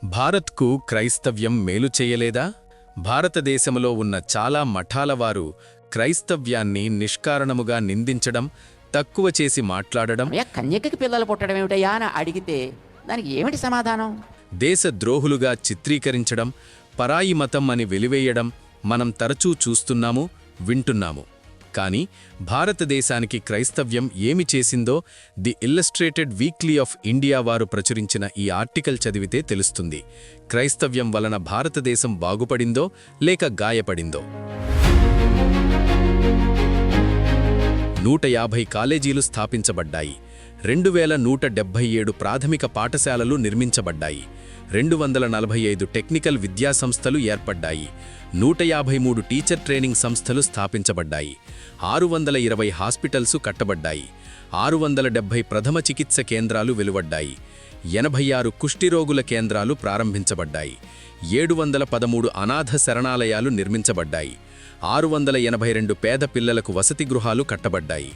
భారత్కు క్రైస్తవ్యం మేలు చేయలేదా? భారతదేశంలో ఉన్న చాలా మఠాలవారు క్రైస్తవ్యాన్ని నిష్కారణముగా నిందించడం, తక్కువ చేసి మాట్లాడడం, కన్యకకి పిల్లలు పుట్టడం ఏమిటయ్యా అని అడిగితే దానికి ఏమిటి సమాధానం? దేశద్రోహులుగా చిత్రీకరించడం, పరాయి మతం అని వెలివేయడం మనం తరచూ చూస్తున్నాము, వింటున్నాము. కానీ భారతదేశానికి క్రైస్తవ్యం ఏమి చేసిందో the illustrated weekly off India వారు ప్రచురించిన ఈ ఆర్టికల్ చదివితే తెలుస్తుంది. క్రైస్తవ్యం వలన భారతదేశం బాగుపడిందో లేక గాయపడిందో. 150 కాలేజీలు స్థాపించబడ్డాయి. 2177 ప్రాథమిక పాఠశాలలు నిర్మించబడ్డాయి. 245 టెక్నికల్ విద్యాసంస్థలు ఏర్పడ్డాయి. 153 టీచర్ ట్రైనింగ్ సంస్థలు స్థాపించబడ్డాయి. 620 హాస్పిటల్సు కట్టబడ్డాయి. 670 ప్రథమ చికిత్స కేంద్రాలు వెలువడ్డాయి. 86 కుష్ఠిరోగుల కేంద్రాలు ప్రారంభించబడ్డాయి. 713 అనాథ శరణాలయాలు నిర్మించబడ్డాయి. 682 పేద పిల్లలకు వసతి గృహాలు కట్టబడ్డాయి.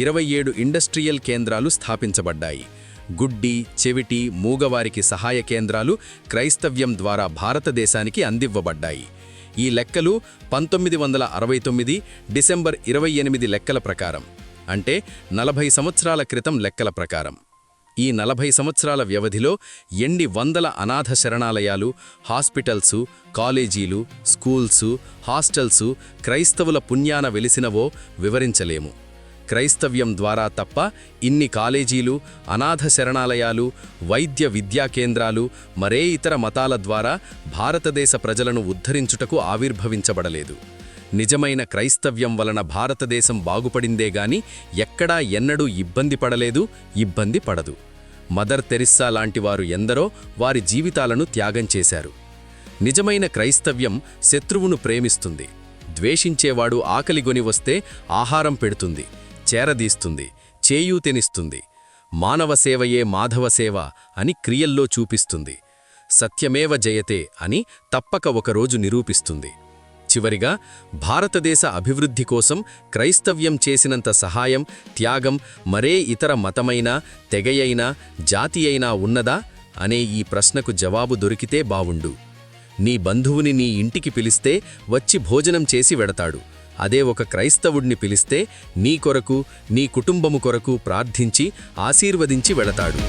27 ఇండస్ట్రియల్ కేంద్రాలు స్థాపించబడ్డాయి. గుడ్డి, చెవిటి, మూగవారికి సహాయ కేంద్రాలు క్రైస్తవ్యం ద్వారా భారతదేశానికి అందివ్వబడ్డాయి. ఈ లెక్కలు 1969 డిసెంబర్ 28 లెక్కల ప్రకారం, అంటే 40 సంవత్సరాల క్రితం లెక్కల ప్రకారం. ఈ 40 సంవత్సరాల వ్యవధిలో ఎన్ని వందల అనాథ శరణాలయాలు, హాస్పిటల్సు, కాలేజీలు, స్కూల్సు, హాస్టల్సు క్రైస్తవుల పుణ్యాన వెలిసినవో వివరించలేము. క్రైస్తవ్యం ద్వారా తప్ప ఇన్ని కాలేజీలు, అనాథ శరణాలయాలు, వైద్య విద్యా కేంద్రాలు మరే ఇతర మతాల ద్వారా భారతదేశ ప్రజలను ఉద్ధరించుటకు ఆవిర్భవించబడలేదు. నిజమైన క్రైస్తవ్యం వలన భారతదేశం బాగుపడిందేగాని ఎక్కడా ఎన్నడూ ఇబ్బంది పడలేదు, ఇబ్బంది పడదు. మదర్ తెరిస్సా లాంటివారు ఎందరో వారి జీవితాలను త్యాగం చేశారు. నిజమైన క్రైస్తవ్యం శత్రువును ప్రేమిస్తుంది. ద్వేషించేవాడు ఆకలిగొని వస్తే ఆహారం పెడుతుంది, చేరదీస్తుంది, చేయూతెనిస్తుంది. మానవ సేవయే మాధవ సేవ అని క్రియల్లో చూపిస్తుంది. సత్యమేవ జయతే అని తప్పక ఒకరోజు నిరూపిస్తుంది. చివరిగా, భారతదేశ అభివృద్ధి కోసం క్రైస్తవ్యం చేసినంత సహాయం, త్యాగం మరే ఇతర మతమైనా, తెగయైనా, జాతి అయినా ఉన్నదా అనే ఈ ప్రశ్నకు జవాబు దొరికితే బావుండు. నీ బంధువుని నీ ఇంటికి పిలిస్తే వచ్చి భోజనం చేసి వెడతాడు. అదే ఒక క్రైస్తవుడిని పిలిస్తే నీ కొరకు, నీ కుటుంబము కొరకు ప్రార్థించి ఆశీర్వదించి వెళతాడు.